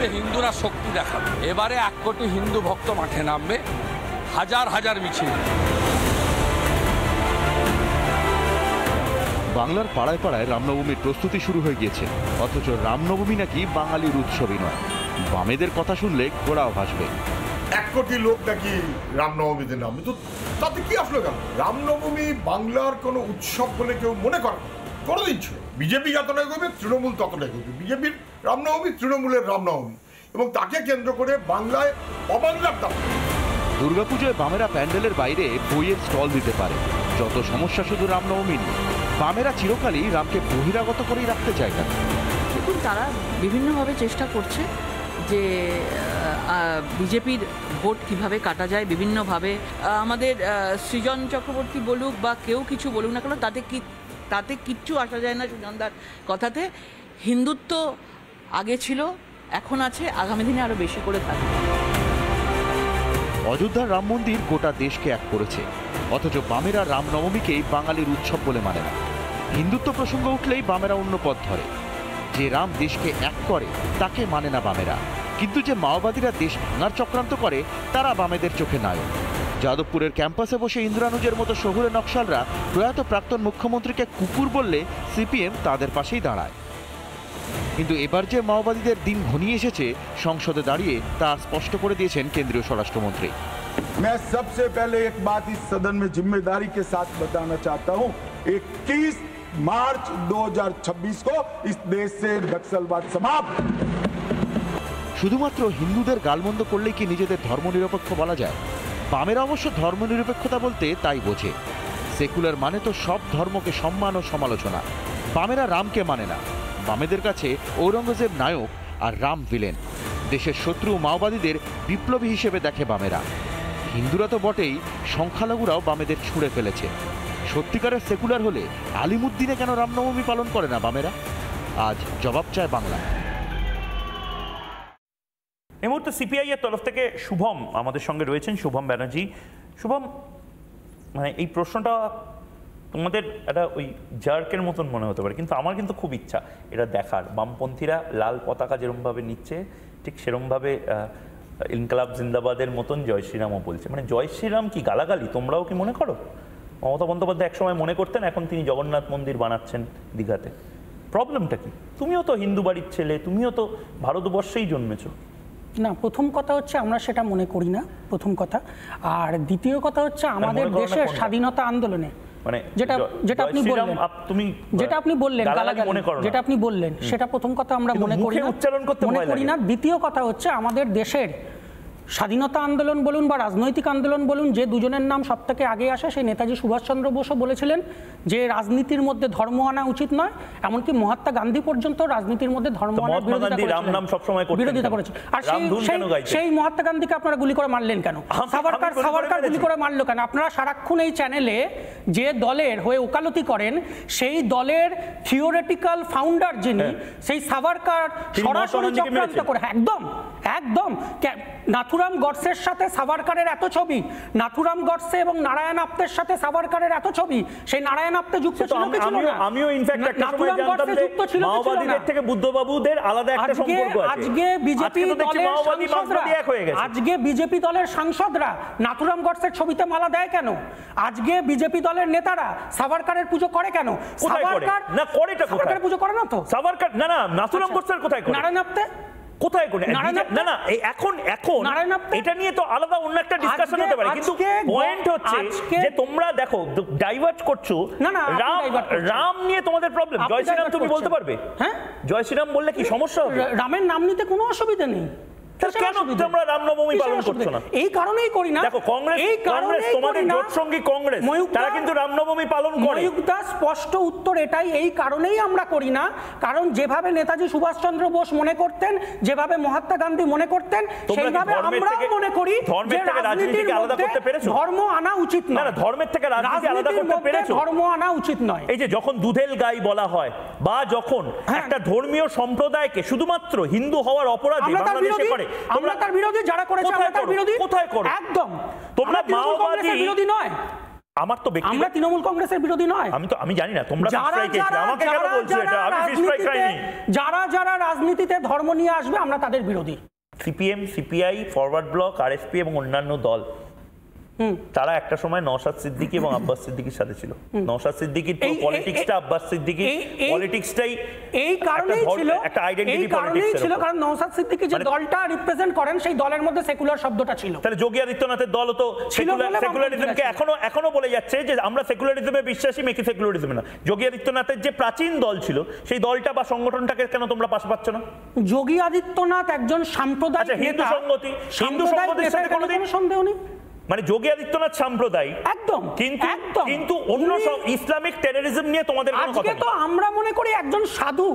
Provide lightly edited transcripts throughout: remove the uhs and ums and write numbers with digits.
যে হিন্দুরা শক্তি দেখাবে। এবারে 1 কোটি হিন্দু ভক্ত মাঠে নামবে, হাজার হাজার মিছিল। বাংলার পাড়ায় পাড়ায় রামনবমীর প্রস্তুতি শুরু হয়ে গিয়েছে, অথচ রামনবমী নাকি বাঙালির উৎসবই নয়। বামেদের কথা শুনলে ঘোড়াও ভাসবে। 1 কোটি লোক নাকি রামনবমীতে নামবে, তো তাতে কি আসলো কেন? রামনবমী বাংলার কোনো উৎসব বলে কেউ মনে করে কোনোদিন ছিল। বিজেপি যতটাই করবে, তৃণমূল ততটাই করবে। বিজেপির রামনবমী তৃণমূলের রামনবমী, এবং তাকে কেন্দ্র করে বাংলায় অবাংলার দাম। দুর্গাপুজোয় বামেরা প্যান্ডেলের বাইরে বইয়ের স্টল দিতে পারে, যত সমস্যা শুধু রামনবমী নিয়ে। বামেরা চিরকালই রামকে বহিরাগত করেই রাখতে চায় কেন? দেখুন, তারা বিভিন্নভাবে চেষ্টা করছে যে বিজেপির ভোট কিভাবে কাটা যায় বিভিন্নভাবে। আমাদের সৃজন চক্রবর্তী বলুক বা কেউ কিছু বলুক না কেন, তাতে কিচ্ছু আসা যায় না সৃজনদার কথাতে। হিন্দুত্ব আগে ছিল, এখন আছে, আগামী দিনে আরও বেশি করে থাকবে। অযোধ্যার রাম মন্দির গোটা দেশকে এক করেছে, অথচ বামেরা রামনবমীকেই বাঙালির উৎসব বলে মানে না। হিন্দুত্ব প্রসঙ্গ উঠলেই বামেরা অন্য পথ ধরে। যে রাম দেশকে এক করে তাকে মানে না বামেরা, কিন্তু যে মাওবাদীরা দেশ ভাঙার চক্রান্ত করে তারা বামেদের চোখে নায়ক। যাদবপুরের ক্যাম্পাসে বসে ইন্দ্রানুজের মতো শহুরে নকশালরা প্রয়াত প্রাক্তন মুখ্যমন্ত্রীকে কুকুর বললে সিপিএম তাদের পাশেই দাঁড়ায়। কিন্তু এবার যে মাওবাদীদের দিন ঘনিয়ে এসেছে, সংসদে দাঁড়িয়ে তা স্পষ্ট করে দিয়েছেন কেন্দ্রীয় স্বরাষ্ট্রমন্ত্রী। मैं सबसे पहले एक बात इस सदन में जिम्मेदारी के साथ बताना चाहता हूं, 21 मार्च 2026 को इस देश से नक्सलवाद समाप्त। শুধুমাত্র হিন্দুদের গালমন্দ করলেই কি নিজেদের ধর্মনিরপেক্ষ বলা যায়? বামেরা অবশ্য ধর্মনিরপেক্ষতা বলতে তাই বোঝে। সেকুলার মানে তো সব ধর্মকে সম্মান ও সমালোচনা। বামেরা রামকে মানে না। বামেদের কাছে ঔরঙ্গজেব নায়ক আর রাম ভিলেন। দেশের শত্রু মাওবাদীদের বিপ্লবী হিসেবে দেখে বামেরা। হিন্দুরা তো বটেই, সংখ্যালঘুরাও বামেদের ছুঁড়ে ফেলেছে। সত্যিকারের সেকুলার হলে আলিমুদ্দিনে কেন রামনবমী পালন করে না বামেরা? আজ জবাব চায় বাংলা। এই মুহূর্তে সিপিআই এর তরফ থেকে শুভম আমাদের সঙ্গে রয়েছেন, শুভম ব্যানার্জি। শুভম, মানে এই প্রশ্নটা তোমাদের একটা ওই জার্কের মতন মনে হতে পারে, কিন্তু আমার কিন্তু খুব ইচ্ছা এটা দেখার। বামপন্থীরা লাল পতাকা যেরমভাবে নিচ্ছে, ঠিক সেরমভাবে ইনকলাব জিন্দাবাদের মতন জয় শ্রীরামও বলছে। মানে জয় শ্রীরাম কি গালাগালি? তোমরাও কি মনে করো? মমতা বন্দ্যোপাধ্যায় একসময় মনে করতেন, এখন তিনি জগন্নাথ মন্দির বানাচ্ছেন দীঘাতে। প্রবলেমটা কি? তুমিও তো হিন্দু বাড়ির ছেলে, তুমিও তো ভারতবর্ষেই জন্মেছো। না, প্রথম কথা হচ্ছে আমরা সেটা মনে করি না, প্রথম কথা। আর দ্বিতীয় কথা হচ্ছে আমাদের দেশের স্বাধীনতা আন্দোলনে মানে যেটা আপনি বললেন, যেটা আপনি বললেন সেটা প্রথম কথা আমরা মনে করি না। দ্বিতীয় কথা হচ্ছে আমাদের দেশের স্বাধীনতা আন্দোলন বলুন বা রাজনৈতিক আন্দোলন বলুন, যে দুজনের নাম সব থেকে আগে আসে সেই নেতাজি সুভাষচন্দ্র বোসও বলেছিলেন যে রাজনীতির মধ্যে ধর্ম আনা উচিত নয়। এমনকি মহাত্মা গান্ধী পর্যন্ত রাজনীতির মধ্যে ধর্ম আনার বিরোধিতা করেছে। আর সেই মহাত্মা গান্ধীকে আপনারা গুলি করে মারলেন কেন? সাভারকার গুলি করে মারলো কেন? আপনারা সারাক্ষণ এই চ্যানেলে যে দলের হয়ে ওকালতি করেন, সেই দলের থিওরিটিক্যাল ফাউন্ডার যিনি, সেই সাভারকার সরাসরি চক্রান্ত করে, একদম একদম নাথুরাম গডসের সাথে সাভারকারের এত ছবি, নাথুরাম গডসে এবং নারায়ণ আপ্তের সাথে সাভারকারের এত ছবি, সেই নারায়ণ আপ্তে যুক্ত ছিল কি ছিল না? আমিও ইনফ্যাক্ট একটা সময় জানতাম যে মাওবাদীদের থেকে বুদ্ধবাবুদের আলাদা একটা সম্পর্ক আছে। আজকে বিজেপি দলের সাংসদরা নাথুরাম গডসের ছবিতে মালা দেয় কেন? আজকে বিজেপি দলের নেতারা সাভারকারের পুজো করে কেন? সাভারকার পুজো করে না তো। সাভারকার না, নাথুরাম গডসের কোথায় করে? নারায়ণ আপ্তে কোথায় করে? না এখন এটা নিয়ে তো আলাদা অন্য একটা ডিসকাশন হতে পারে, কিন্তু পয়েন্ট হচ্ছে যে তোমরা দেখো ডাইভার্ট করছো। রাম নিয়ে তোমাদের প্রবলেম। জয় শ্রীরাম তুমি বলতে পারবে? হ্যাঁ, জয় শ্রীরাম বললে কি সমস্যা হবে? রামের নাম নিতে কোনো অসুবিধা নেই। কেন তোমরা রামনবমী পালন করছো না? এই কারণেই করি না। দেখো কংগ্রেস তোমাদের জোটসঙ্গী কংগ্রেস, তারা কিন্তু রামনবমী পালন করে। ময়ূকদা স্পষ্ট উত্তর এটাই, এই কারণেই আমরা করি না। কারণ যেভাবে নেতাজি সুভাষচন্দ্র বোস মনে করতেন, যেভাবে মহাত্মা গান্ধী মনে করতেন, সেইভাবে আমরাও মনে করি যে রাজনীতিকে আলাদা করতে পেরেছো। ধর্ম আনা উচিত নয়। না, ধর্মের থেকে রাজনীতি আলাদা করতে পেরেছো। ধর্ম আনা উচিত নয়। এই যে যখন দুধেল গাই বলা হয়, বা যখন একটা ধর্মীয় সম্প্রদায়কে শুধুমাত্র হিন্দু হওয়ার অপরাধে বাংলাদেশে করে, আমরা তার বিরোধী, যারা করেছে আমরা তার বিরোধী। কোথায় করো? একদম তোমরা মাওবাদী বিরোধী নয়। আমার তো আমরা তৃণমূল কংগ্রেসের বিরোধী নয়, আমি জানি না তোমরা আমাকে কেন বলছো এটা? আমি ফিশ ফ্রাই খাইনি। যারা রাজনীতিতে ধর্ম নিয়ে আসবে আমরা তাদের বিরোধী। CPM, CPI, forward block, RSP এবং অন্যান্য দল তারা একটা সময় নওশাদ সিদ্দিকী এবং আব্বাস সিদ্দিকীর সাথে ছিল। নওশাদ সিদ্দিকীর পলিটিক্সটা, আব্বাস সিদ্দিকীর পলিটিক্সটাই এই কারণেই ছিল, একটা আইডেন্টিটি পলিটিক্স ছিল, কারণ নওশাদ সিদ্দিকী যে দলটা রিপ্রেজেন্ট করেন সেই দলের মধ্যে সেকুলার শব্দটা ছিল। তাহলে যোগী আদিত্যনাথের দল তো সেকুলারিজমকে এখনো বলে যাচ্ছে যে আমরা সেকুলারিজমে বিশ্বাসী, মেকি সেকুলারিজমে না। যোগী আদিত্যনাথের যে প্রাচীন দল ছিল সেই দলটা বা সংগঠনটাকে কেন তোমরা পাশে পাচ্ছ না? যোগী আদিত্যনাথ একজন সাম্প্রদায়িক নেতা। হিন্দু সংগতির সাথে কোনো সন্দেহ নেই, মানে যোগী আদিত্যনাথ সাম্প্রদায়িক একদম, কিন্তু অন্য সব ইসলামিক টেররিজম নিয়ে তোমাদের কোনো কথা নেই। তো আমরা মনে করি একজন সাধু,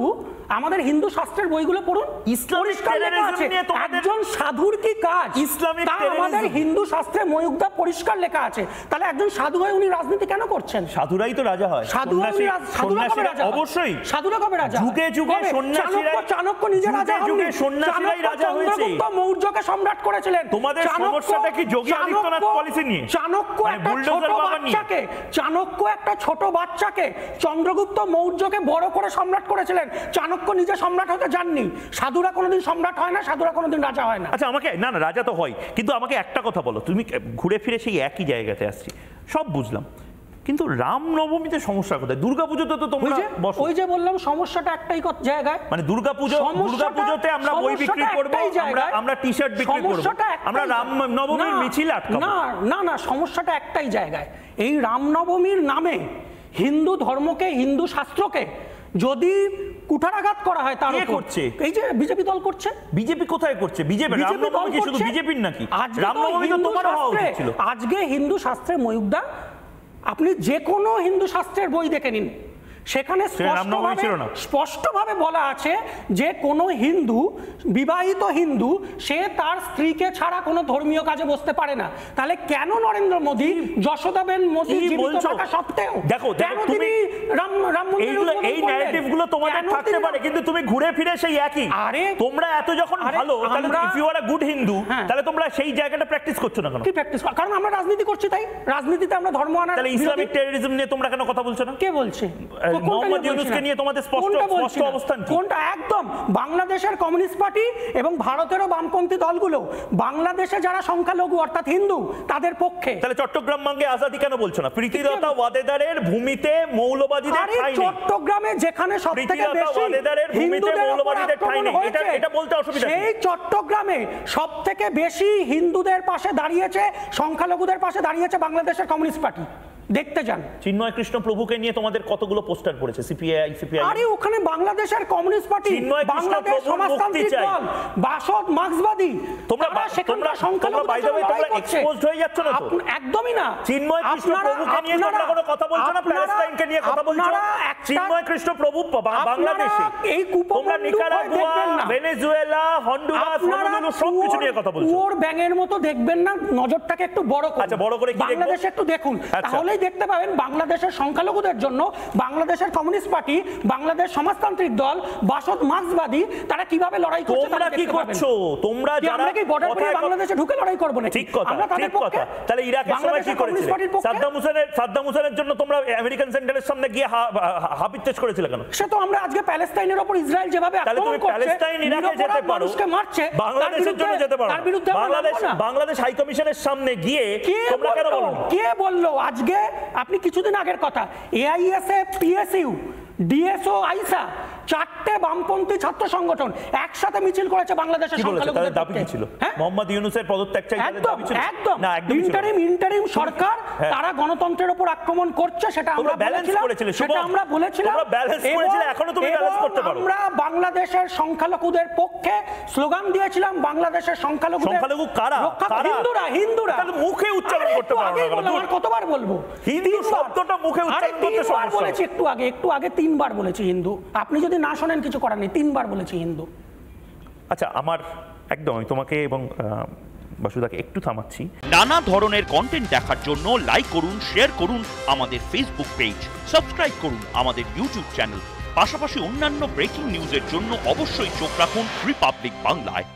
আমাদের হিন্দু শাস্ত্রের বইগুলো পড়ুন, ইসলামিক টেররিজম নিয়ে তোমাদের একজন সাধুর কি কাজ? ইসলামিক আমাদের হিন্দু শাস্ত্রে ময়ুকদা পরিষ্কার লেখা আছে। তাহলে একজন সাধু হয়ে উনি রাজনীতি কেন করছেন? সাধুরাই তো রাজা হয়। অবশ্যই সাধুরা কবে রাজা? যুগে যুগে সন্ন্যাসীরা, চাণক্য নিজে রাজা হননি, যুগে সন্ন্যাসীরাই রাজা হয়েছে। চন্দ্রগুপ্ত মৌর্যকে সম্রাট করেছিলেন। তোমাদের সমস্যাটা কি যোগী আদিত্যনাথ পলিসি নিয়ে? চাণক্য একটা ছোট বাচ্চাকে চন্দ্রগুপ্ত মৌর্যকে বড় করে সম্রাট করেছিলেন। চাণক্য নিজে সম্রাট হতে যাননি। সাধুরা কোনোদিন সম্রাট হয় না, সাধুরা কোনোদিন রাজা হয় না। আচ্ছা আমাকে না রাজা তো হয়, কিন্তু আমাকে একটা কথা বলো, তুমি ঘুরে ফিরে সেই একই জায়গাতে আসছি, সব বুঝলাম, কিন্তু রামনবমীতে সমস্যা কোথায়? দুর্গাপুজোতে তো তোমরা বসো। ওই যে বললাম সমস্যাটা একটাই জায়গায়, মানে দুর্গাপুজোতে আমরা বই বিক্রি করব, আমরা টি-শার্ট বিক্রি করব, আমরা রামনবমীর মিছিল আটকাবো না, সমস্যাটা একটাই জায়গায়। এই রামনবমীর নামে হিন্দু ধর্মকে, হিন্দু শাস্ত্রকে যদি কুঠারাঘাত করা হয়, তার করছে এই যে বিজেপি দল করছে। বিজেপি কোথায় করছে? বিজেপি রামনবমী কি শুধু বিজেপির নাকি? রামনবমী তো তোমারও হওয়া উচিত ছিল। আজকে হিন্দু শাস্ত্রে ময়ুকদা, আপনি যে কোনো হিন্দু শাস্ত্রের বই দেখে নিন, সেখানে স্পষ্টভাবে বলা আছে যে কোনো হিন্দু, বিবাহিত হিন্দু, সে তার স্ত্রীকে ছাড়া কোনো ধর্মীয় কাজে বসতে পারে না। তাহলে কেন নরেন্দ্র মোদী, যশোদাবেন মোদী জীবিত থাকা সত্ত্বেও তিনি এই ন্যারেটিভগুলো তোমাদের থাকতে পারে, কিন্তু তুমি ঘুরে ফিরে সেই একই। আরে তোমরা এত যখন ভালো, তাহলে if you are a good Hindu, তাহলে তোমরা সেই জায়গাটা প্র্যাকটিস করছো না কেন? কি প্র্যাকটিস? কারণ আমরা রাজনীতি করছি, তাই রাজনীতিতে আমরা ধর্ম আনার। তাহলে ইসলামিক টেররিজম নিয়ে তোমরা কেন কথা বলছো না? কে বলছে? মোহাম্মদ ইউনূসকে নিয়ে তোমাদের স্পষ্ট অবস্থান কি? কোনটা? একদম বাংলাদেশের কমিউনিস্ট পার্টি এবং ভারতেরও বামপন্থী দলগুলো বাংলাদেশে যারা সংখ্যালঘু অর্থাৎ হিন্দু তাদের পক্ষে। তাহলে চট্টগ্রাম মাঙ্গে আজাদি কেন বলছো না? প্রীতিলতা ওয়াদেদারের ভূমিতে মৌলবাদীদের ঠাঁই নেই। চট্টগ্রামে যেখানে সবথেকে বেশি হিন্দুদের মৌলবাদীদের ঠাঁই নেই, এটা বলতে অসুবিধা নেই। সেই চট্টগ্রামে সবথেকে বেশি হিন্দুদের পাশে দাঁড়িয়েছে, সংখ্যালঘুদের পাশে দাঁড়িয়েছে বাংলাদেশের কমিউনিস্ট পার্টি। দেখতে যান। চিন্ময় কৃষ্ণ প্রভুকে নিয়ে তোমাদের কতগুলো পোস্টার পড়েছে সিপিআই। আরে ওখানে বাংলাদেশের কমিউনিস্ট পার্টি, বাংলাদেশ সমাজতান্ত্রিক দল, বাসদ মার্ক্সবাদী, তোমরা সেখানকার সংখ্যালঘু বাই দ্য ওয়ে তোমরা এক্সপোজড হয়ে যাচ্ছ না তো? একদমই না। চিন্ময় কৃষ্ণ প্রভুকে নিয়ে তোমরা কোনো কথা বলছো না, প্যালেস্টাইনকে নিয়ে কথা বলছো। চিন্ময় কৃষ্ণ প্রভু বাংলাদেশে, এই তোমরা নিকারাগুয়া, ভেনেজুয়েলা, হন্ডুরাস, হনুলুলু সব কিছু নিয়ে কথা বলছো। ওর ব্যাঙের মতো দেখবেন না, নজরটাকে একটু বড় করুন। আচ্ছা বড় করে কি দেখব? বাংলাদেশে একটু দেখুন, তাহলে দেখতে পাবেন বাংলাদেশের সংখ্যালঘুদের জন্য বাংলাদেশের কমিউনিস্ট পার্টি, বাংলাদেশ সমাজতান্ত্রিক দল, বাসদ মার্ক্সবাদী তারা কিভাবে লড়াই করছে। তোমরা কি করছো? তোমরা যারা কি বর্ডার পেরিয়ে বাংলাদেশে ঢুকে লড়াই করব না? ঠিক কথা, ঠিক কথা। তাহলে ইরাকের সময় কি করেছিলে? সাদ্দাম হোসেনের জন্য তোমরা আমেরিকান সেন্টারের সামনে গিয়ে হাবিত্তেজ করেছিলে কেন? সে তো আমরা আজকে প্যালেস্টাইনের উপর ইসরায়েল যেভাবে আক্রমণ করছে, প্যালেস্টাইন ইরাকে যেতে পারো, মানুষকে মারছে, বাংলাদেশের জন্য যেতে পারো। বাংলাদেশ হাই কমিশনের সামনে গিয়ে তোমরা কেন বলো? কে বললো? আজকে আপনি কিছুদিন আগের কথা, এআইএসএফ, পিএসইউ, ডিএসও, আইসা, চারটে বামপন্থী ছাত্র সংগঠন একসাথে মিছিল করেছে বাংলাদেশের সংখ্যালঘুদের দাবি কি ছিল? মোহাম্মদ ইউনূসের পদত্যাগ চাই, দাবি ছিল একদম না। ইন্টারিম সরকার তারা গণতন্ত্রের উপর আক্রমণ করছে, সেটা আমরা ব্যালেন্স করেছিল, সেটা আমরা বলেছিলাম। তোমরা ব্যালেন্স করেছিলে, এখনো তুমি ব্যালেন্স করতে পারো। আমরা বাংলাদেশের সংখ্যালঘুদের পক্ষে স্লোগান দিয়েছিলাম, বাংলাদেশের সংখ্যালঘু কারা? হিন্দুরা মুখে উচ্চারণ করতে পারো না। কতবার বলবো হিন্দু শব্দটা মুখে উচ্চারণ করতে সমস্যা। বলেছি একটু আগে 3 বার বলেছি হিন্দু। আপনি যদি না শোনেন কিছু করার নেই, 3 বার বলেছি হিন্দু। আচ্ছা আমার একদম তোমাকে এবং বাসুদাকে একটু থামাচ্ছি। নানা ধরনের কন্টেন্ট দেখার জন্য লাইক করুন, শেয়ার করুন আমাদের ফেসবুক পেজ, সাবস্ক্রাইব করুন আমাদের ইউটিউব চ্যানেল। পাশাপাশি অন্যান্য ব্রেকিং নিউজের জন্য অবশ্যই চোখ রাখুন রিপাবলিক বাংলায়।